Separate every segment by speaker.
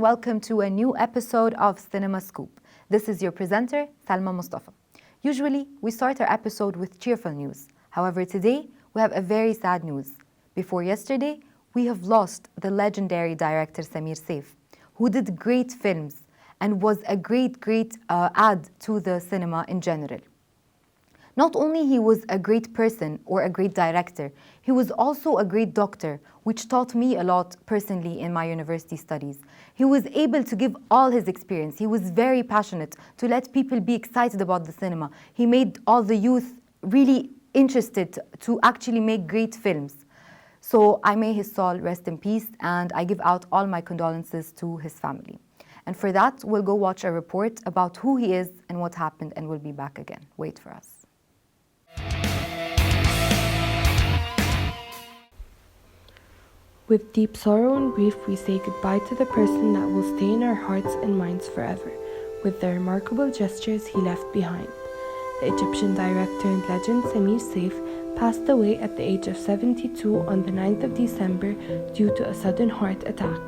Speaker 1: and welcome to a new episode of Cinema Scoop. This is your presenter, Salma Mustafa. Usually, we start our episode with cheerful news. However, today, we have a very sad news. Before yesterday, we have lost the legendary director Samir Saif, who did great films and was a great add to the cinema in general. Not only he was a great person or a great director, he was also a great doctor, which taught me a lot personally in my university studies. He was able to give all his experience. He was very passionate to let people be excited about the cinema. He made all the youth really interested to actually make great films. So I may his soul rest in peace, and I give out all my condolences to his family. And for that, we'll go watch a report about who he is and what happened, and we'll be back again. Wait for us.
Speaker 2: With deep sorrow and grief, we say goodbye to the person that will stay in our hearts and minds forever, with the remarkable gestures he left behind. The Egyptian director and legend Samir Saif passed away at the age of 72 on the 9th of December due to a sudden heart attack.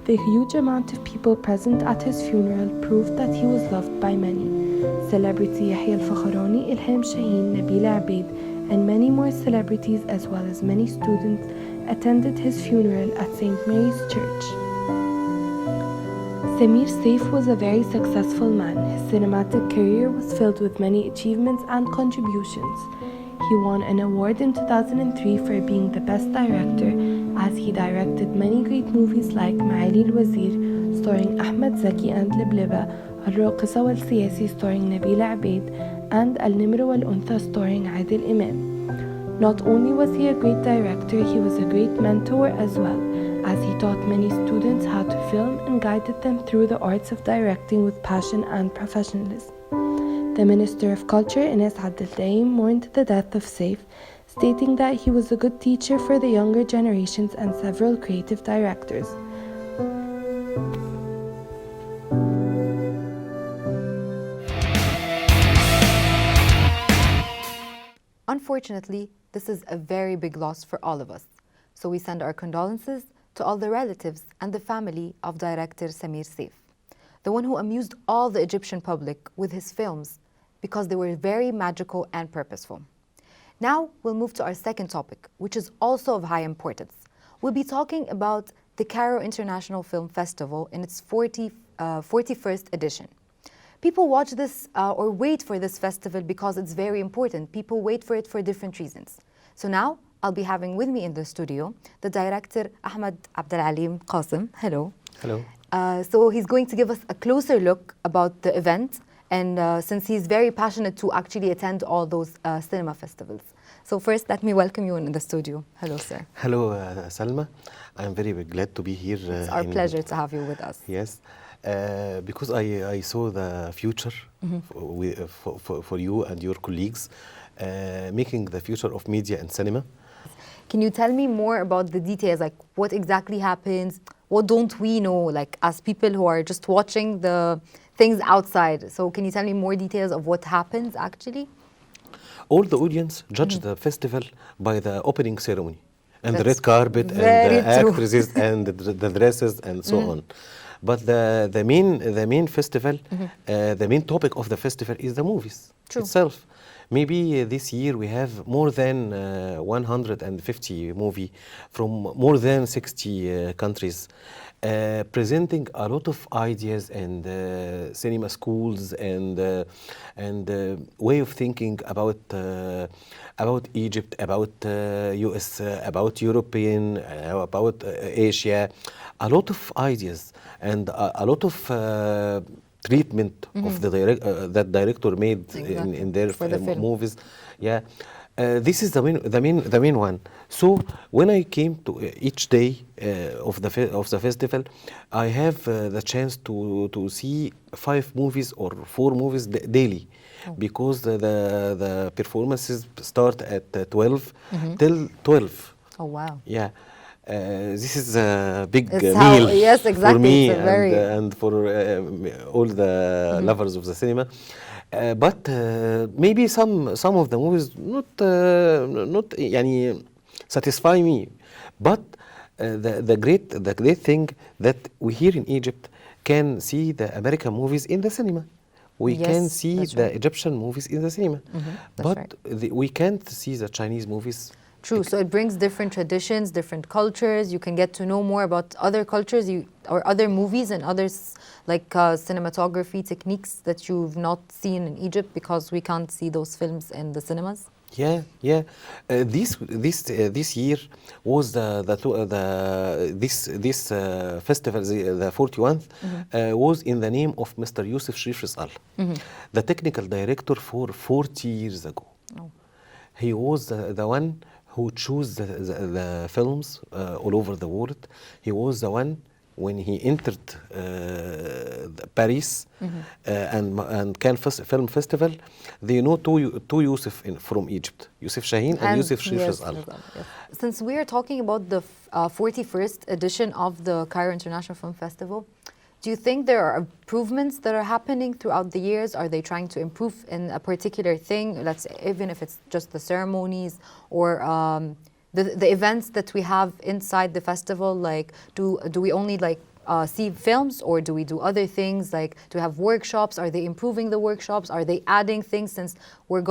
Speaker 2: The huge amount of people present at his funeral proved that he was loved by many. Celebrity Yahya Al-Fakhrani, Ilham Shaheen, Nabila Abeid, and many more celebrities as well as many students attended his funeral at St. Mary's Church. Samir Saif was a very successful man. His cinematic career was filled with many achievements and contributions. He won an award in 2003 for being the best director, as he directed many great movies like Maali al-Wazir starring Ahmed Zaki and Libleba, Al-Raqisa wal-Siyasi starring Nabila Abeid, and Al-Nimr wal-Untha starring Adil Imam. Not only was he a great director, he was a great mentor as well, as he taught many students how to film and guided them through the arts of directing with passion and professionalism. The Minister of Culture, Ines Abdel Daim, mourned the death of Saif, stating that he was a good teacher for the younger generations and several creative directors.
Speaker 1: Unfortunately, this is a very big loss for all of us. So we send our condolences to all the relatives and the family of director Samir Saif, the one who amused all the Egyptian public with his films because they were very magical and purposeful. Now we'll move to our second topic, which is also of high importance. We'll be talking about the Cairo International Film Festival in its 41st edition. People watch this or wait for this festival because it's very important. People wait for it for different reasons. So now I'll be having with me in the studio the director Ahmed Abdelalim Qasim. Hello.
Speaker 3: Hello.
Speaker 1: So he's going to give us a closer look about the event, and since he's very passionate to actually attend all those cinema festivals. So first, let me welcome you in the studio. Hello, sir.
Speaker 3: Hello, Salma. I'm very glad to be here.
Speaker 1: It's our pleasure to have you with us.
Speaker 3: Yes, because I saw the future for you and your colleagues, making the future of media and cinema.
Speaker 1: Can you tell me more about the details, like what exactly happens? What don't we know, like as people who are just watching the things outside? So can you tell me more details of what happens actually?
Speaker 3: All the audience judge the festival by the opening ceremony and the red carpet and the actresses and the dresses and so on. But the main festival, the main topic of the festival is the movies itself. Maybe this year we have more than 150 movies from more than 60 countries, presenting a lot of ideas and cinema schools and way of thinking about Egypt, about US, about European, about Asia. A lot of ideas and a lot of treatment of the that director made in their movies. Yeah, this is the main one. So when I came to each day of the festival, I have the chance to see 5 movies or 4 movies daily, because the performances start at 12 till 12.
Speaker 1: Oh wow!
Speaker 3: Yeah. This is a big meal
Speaker 1: yes, exactly.
Speaker 3: for me
Speaker 1: and
Speaker 3: for all the lovers of the cinema. But maybe some of the movies not يعني satisfy me. But the great thing that we here in Egypt can see the American movies in the cinema. We
Speaker 1: Yes,
Speaker 3: can see
Speaker 1: that's
Speaker 3: the
Speaker 1: right.
Speaker 3: Egyptian movies in the cinema,
Speaker 1: that's
Speaker 3: but
Speaker 1: right.
Speaker 3: we can't see the Chinese movies.
Speaker 1: True. So it brings different traditions, different cultures. You can get to know more about other cultures or other movies and others like cinematography techniques that you've not seen in Egypt because we can't see those films in the cinemas.
Speaker 3: Yeah, yeah. This year was this festival, the 41th, was in the name of Mr. Yusuf Sharif Rizal, the technical director for 40 years ago.
Speaker 1: Oh.
Speaker 3: He was the one who chose the films all over the world. He was the one when he entered Paris and Cannes Film Festival. They know two Yusuf from Egypt, Yusuf Shaheen and Yusuf Sharif Rizal.
Speaker 1: Yes. Since we are talking about the 41st edition of the Cairo International Film Festival, do you think there are improvements that are happening throughout the years? Are they trying to improve in a particular thing? Let's say, even if it's just the ceremonies or the events that we have inside the festival. Like, do we only like see films, or do we do other things? Like, do we have workshops? Are they improving the workshops? Are they adding things since we're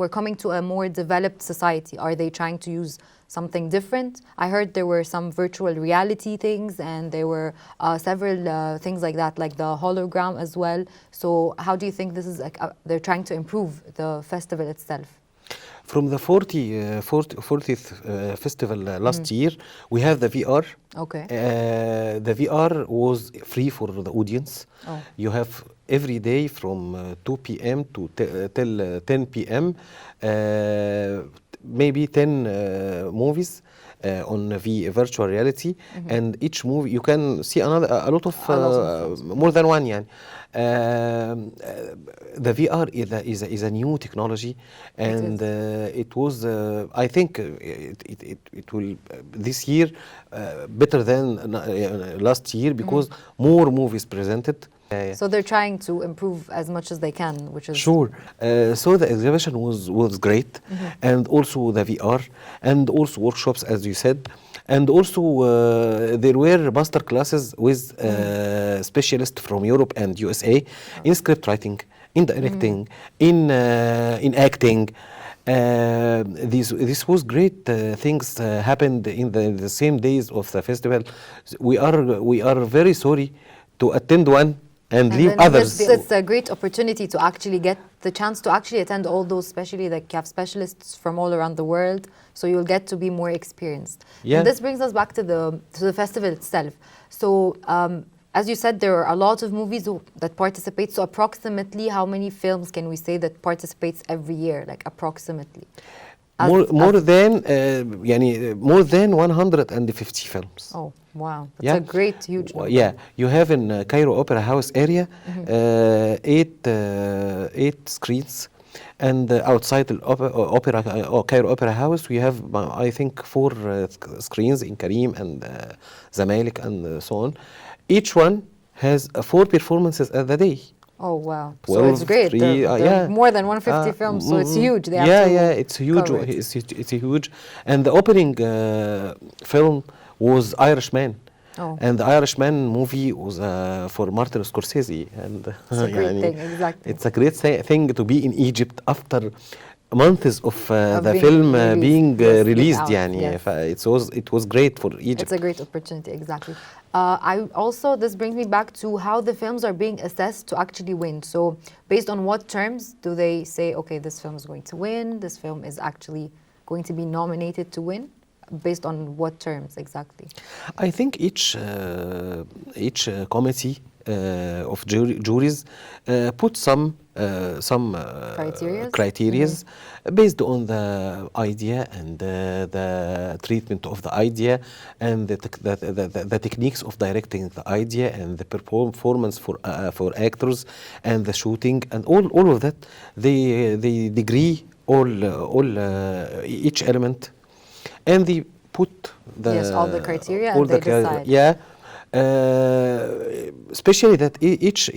Speaker 1: coming to a more developed society? Are they trying to use something different? I heard there were some virtual reality things, and there were several things like that, like the hologram as well. So how do you think this is like they're trying to improve the festival itself?
Speaker 3: From the 40th festival last year, we have the VR.
Speaker 1: Okay.
Speaker 3: The VR was free for the audience.
Speaker 1: Oh.
Speaker 3: You have every day from 2 p.m. to till 10 p.m. Maybe 10 movies on the virtual reality, and each movie you can see a lot of more than one. Yani. The VR is a new technology, and it was I think it will this year better than last year because more movies presented.
Speaker 1: So they're trying to improve as much as they can, which is
Speaker 3: sure. So the exhibition was great, and also the VR, and also workshops, as you said, and also there were master classes with specialists from Europe and USA in script writing, in directing, in acting. This was great things happened in the same days of the festival. We are very sorry to attend one and leave others.
Speaker 1: It's a great opportunity to actually get the chance to actually attend all those, especially like you have specialists from all around the world, so you'll get to be more experienced.
Speaker 3: Yeah.
Speaker 1: And this brings us back to the festival itself. So as you said, there are a lot of movies that participate. So approximately how many films can we say that participates every year, like approximately?
Speaker 3: More than 150 films.
Speaker 1: Oh, wow. That's a great, huge number.
Speaker 3: Yeah, you have in Cairo Opera House area 8 screens, and outside the Cairo Opera House we have I think 4 screens in Karim and Zamalek and so on. Each one has 4 performances at the day.
Speaker 1: Oh wow! So it's great.
Speaker 3: Yeah,
Speaker 1: more than 150 films, so it's huge. They
Speaker 3: it's huge. It's huge. And the opening film was Irishman.
Speaker 1: Oh.
Speaker 3: And the Irishman movie was for Martin Scorsese. And
Speaker 1: it's a great thing, exactly.
Speaker 3: It's a great thing to be in Egypt after months of the film being released. Yes. It was great for Egypt.
Speaker 1: It's a great opportunity, exactly. This brings me back to how the films are being assessed to actually win. So based on what terms do they say, okay, this film is going to win, this film is actually going to be nominated to win? Based on what terms exactly?
Speaker 3: I think each committee of juries put some criterias based on the idea and the treatment of the idea and the techniques of directing the idea and the performance for actors and the shooting and all of that. They degree each element, and they put
Speaker 1: all the criteria and they decide.
Speaker 3: Yeah. Especially that each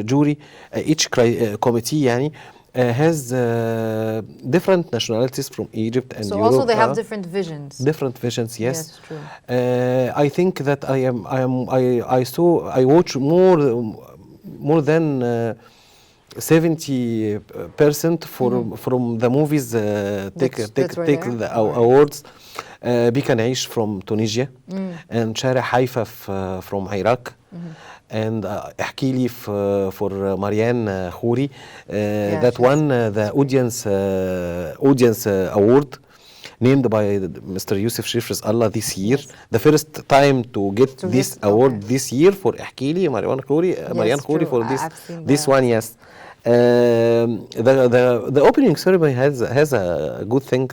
Speaker 3: jury, each committee has different nationalities from Egypt and
Speaker 1: So
Speaker 3: Europe.
Speaker 1: also they have different visions.
Speaker 3: Different visions, yes.
Speaker 1: Yes, true.
Speaker 3: I think that I watch more than 70% from the movies take the awards. بيك نعيش from Tunisia and شارع حيفا from Iraq and احكي لي for Marianne Khoury that won the audience award named by Mr. Youssef Chef Allah this year. The first time to get this award this year for احكي لي Marianne Khoury for this one, yes. The opening ceremony has a good thing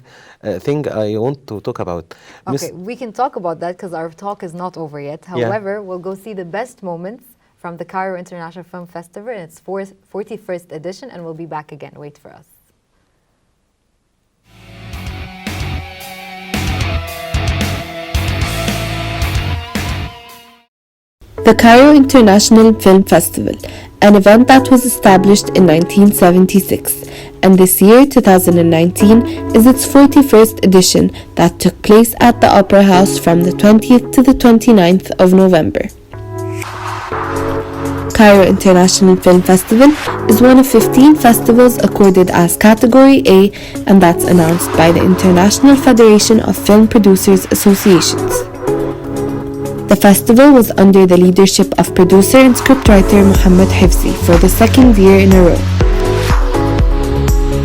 Speaker 3: I want to talk about.
Speaker 1: Okay, we can talk about that because our talk is not over yet. However, we'll go see the best moments from the Cairo International Film Festival in its 41st edition, and we'll be back again. Wait for us.
Speaker 2: The Cairo International Film Festival, an event that was established in 1976, and this year, 2019, is its 41st edition that took place at the Opera House from the 20th to the 29th of November. Cairo International Film Festival is one of 15 festivals accorded as Category A, and that's announced by the International Federation of Film Producers Associations. The festival was under the leadership of producer and scriptwriter Mohammed Hifzi for the second year in a row.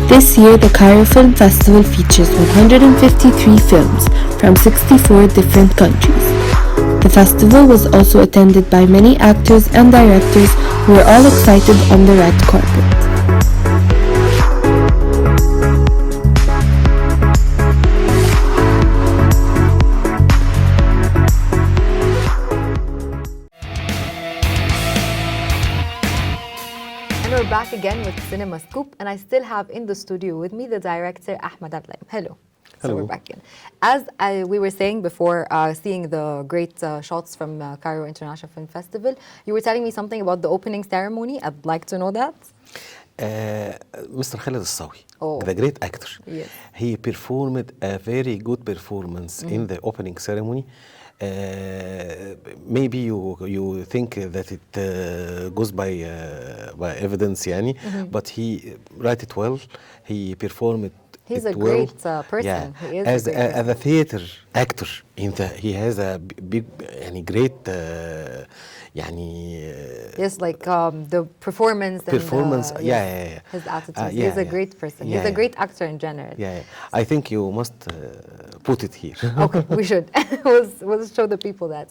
Speaker 2: This year, the Cairo Film Festival features 153 films from 64 different countries. The festival was also attended by many actors and directors who were all excited on the red carpet.
Speaker 1: We're back again with Cinema Scoop, and I still have in the studio with me the director Ahmed Ablaim. Hello. So we're back in. As we were saying before, seeing the great shots from Cairo International Film Festival, you were telling me something about the opening ceremony. I'd like to know that.
Speaker 3: Mr. Khaled Al-Sawi,
Speaker 1: Oh.
Speaker 3: the great actor,
Speaker 1: Yes.
Speaker 3: he performed a very good performance in the opening ceremony. Maybe you think that it goes by evidence, yani, but he write it well. He performed it.
Speaker 1: He's a
Speaker 3: well.
Speaker 1: great person.
Speaker 3: Yeah.
Speaker 1: He is
Speaker 3: as
Speaker 1: a great
Speaker 3: a theater actor, he has a big, great,
Speaker 1: Yes, like the performance.
Speaker 3: performance.
Speaker 1: And,
Speaker 3: Yeah.
Speaker 1: His attitude. He's a great person. He's a great actor in general.
Speaker 3: Yeah. I think you must put it here.
Speaker 1: Okay, we should. we'll show the people that.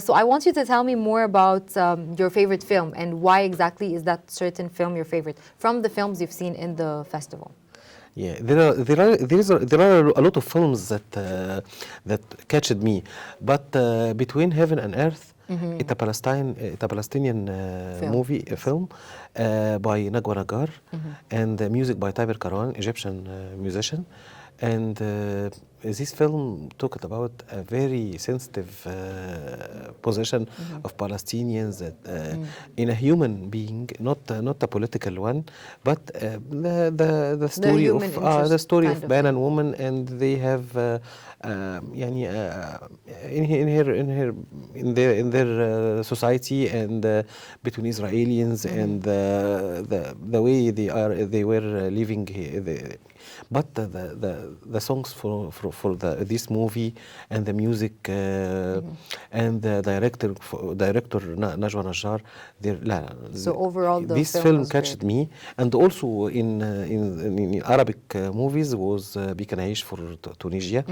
Speaker 1: So I want you to tell me more about your favorite film and why exactly is that certain film your favorite from the films you've seen in the festival.
Speaker 3: Yeah, there are a lot of films that catched me, but Between Heaven and Earth, it's a Palestinian film by Nagwa Nagar, and music by Taber Karan, Egyptian musician, and this film talked about a very sensitive position of Palestinians in a human being, not a political one, but the story of man and woman, and they have in their society and between Israelis and the way they were living here. But the songs for this movie and the music and the director Najwa Najjar,
Speaker 1: so overall
Speaker 3: this film catched me. And also in Arabic movies was بيك نعيش for Tunisia,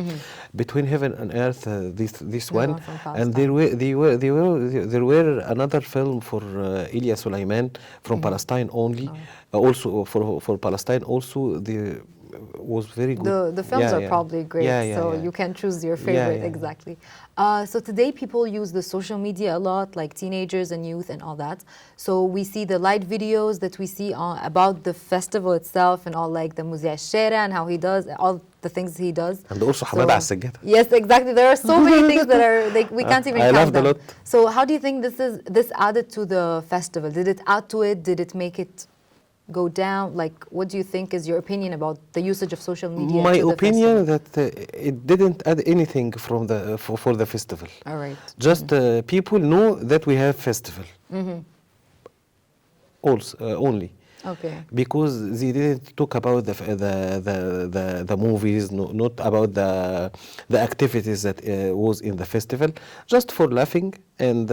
Speaker 3: Between Heaven and Earth, this one, and there were another film for Ilya Suleiman from Palestine only, also for Palestine also. Was very good.
Speaker 1: The films are probably great, so you can choose your favorite exactly. So today people use the social media a lot, like teenagers and youth and all that. So we see the light videos that we see about the festival itself and all, like the Muzia Shera and how he does all the things he does.
Speaker 3: And also حمادة على السجادة.
Speaker 1: Yes, exactly. There are so many things that are like we can't even count them.
Speaker 3: A lot.
Speaker 1: So how do you think this added to the festival? Did it add to it? Did it make it go down? Like, what do you think is your opinion about the usage of social media?
Speaker 3: My
Speaker 1: to the
Speaker 3: opinion
Speaker 1: festival?
Speaker 3: that it didn't add anything from the for the festival.
Speaker 1: All right.
Speaker 3: Just people know that we have festival. Also only.
Speaker 1: Okay.
Speaker 3: Because they didn't talk about the movies, not about the activities that was in the festival, just for laughing and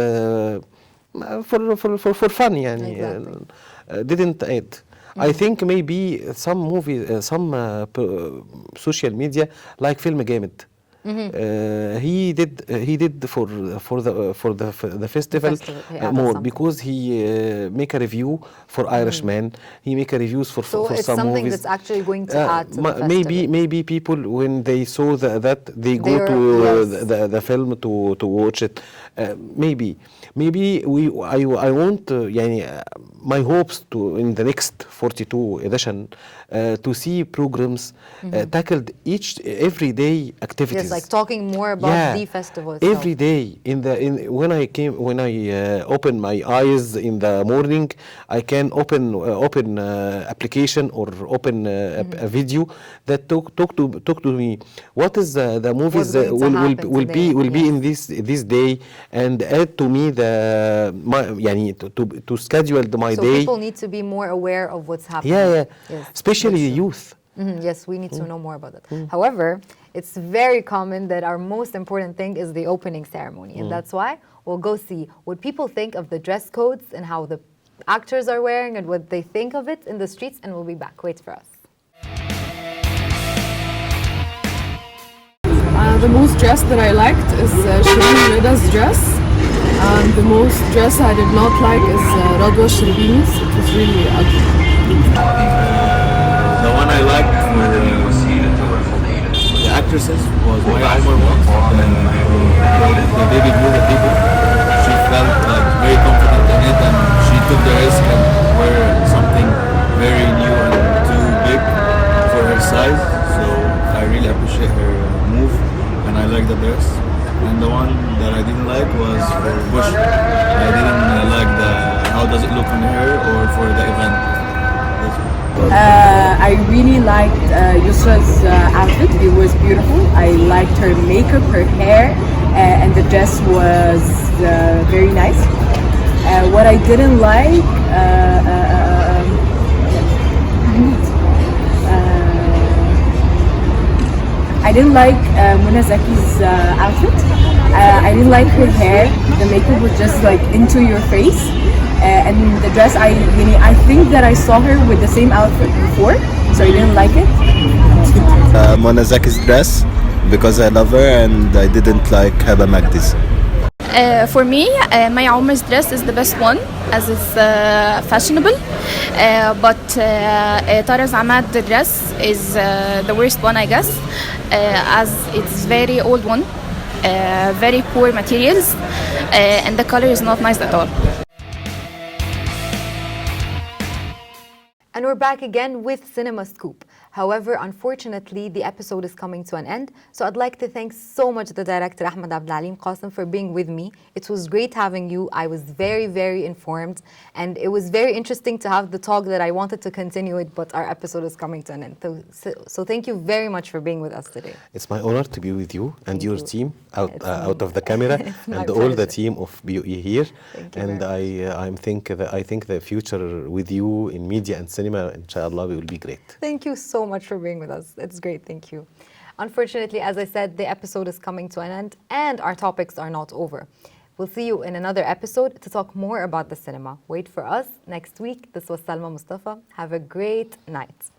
Speaker 3: for fun. Yani,
Speaker 1: Exactly.
Speaker 3: didn't add. I think maybe some movies, some social media like Film Gamut. He did for the festival,
Speaker 1: yeah,
Speaker 3: more
Speaker 1: something.
Speaker 3: because he make a review for Irishman. He make a reviews
Speaker 1: So
Speaker 3: for
Speaker 1: it's
Speaker 3: some
Speaker 1: something
Speaker 3: movies.
Speaker 1: that's actually going to add to the festival.
Speaker 3: Maybe people when they saw that they go
Speaker 1: They're-
Speaker 3: to
Speaker 1: yes.
Speaker 3: the film to watch it. Maybe I want يعني my hopes to in the next 42 edition to see programs tackled every day activities.
Speaker 1: Yes, like talking more about the festival itself.
Speaker 3: Every day when I open my eyes in the morning, I can open application or open a video that talk to me. What is the movies
Speaker 1: What's
Speaker 3: that
Speaker 1: going to happen
Speaker 3: will
Speaker 1: today,
Speaker 3: be
Speaker 1: yes.
Speaker 3: in this day, and add to me يعني to schedule my
Speaker 1: So
Speaker 3: day.
Speaker 1: people need to be more aware of what's happening.
Speaker 3: Yeah.
Speaker 1: Yes,
Speaker 3: Especially
Speaker 1: that's true.
Speaker 3: youth.
Speaker 1: Yes, we need to know more about that. However, it's very common that our most important thing is the opening ceremony. And that's why we'll go see what people think of the dress codes and how the actors are wearing and what they think of it in the streets. And we'll be back. Wait for us.
Speaker 4: The most dress that I liked is Shireen Rida's dress. And the most dress I did not like is Radwa Shirbini's. It was really ugly.
Speaker 5: The one I liked for the actresses was Maya Omar and the baby blue the people. She felt like very confident in it, and she took the risk and wear something very new and too big for her size. So I really appreciate her move, and I like the dress. And the one that I didn't like was for Bush. I didn't like how does it look on her or for the event.
Speaker 6: I really liked Yusra's outfit. It was beautiful. I liked her makeup, her hair, and the dress was very nice. What I didn't like, I didn't like Muna Zaki's outfit. I didn't like her hair. The makeup was just like into your face. And the dress, I think that I saw her with the same outfit before, so I didn't like it.
Speaker 7: Mona Zaki's dress because I love her and I didn't like Haba Magdi's.
Speaker 8: For me, Maya Omar's dress is the best one as it's fashionable. But Tara's Ahmad dress is the worst one, I guess, as it's very old one, very poor materials, and the color is not nice at all.
Speaker 1: And we're back again with Cinema Scoop. However, unfortunately, the episode is coming to an end. So I'd like to thank so much the director Ahmed Abdelalim Qasim for being with me. It was great having you. I was very, very informed. And it was very interesting to have the talk that I wanted to continue it, but our episode is coming to an end. So thank you very much for being with us today.
Speaker 3: It's my honor to be with you and your team out of the camera and all the team of BOE here.
Speaker 1: Thank you
Speaker 3: And I think the future with you in media and cinema, inshallah, will be great.
Speaker 1: Thank you so much for being with us. It's great. Thank you. Unfortunately, as I said, the episode is coming to an end and our topics are not over. We'll see you in another episode to talk more about the cinema. Wait for us next week. This was Salma Mustafa. Have a great night.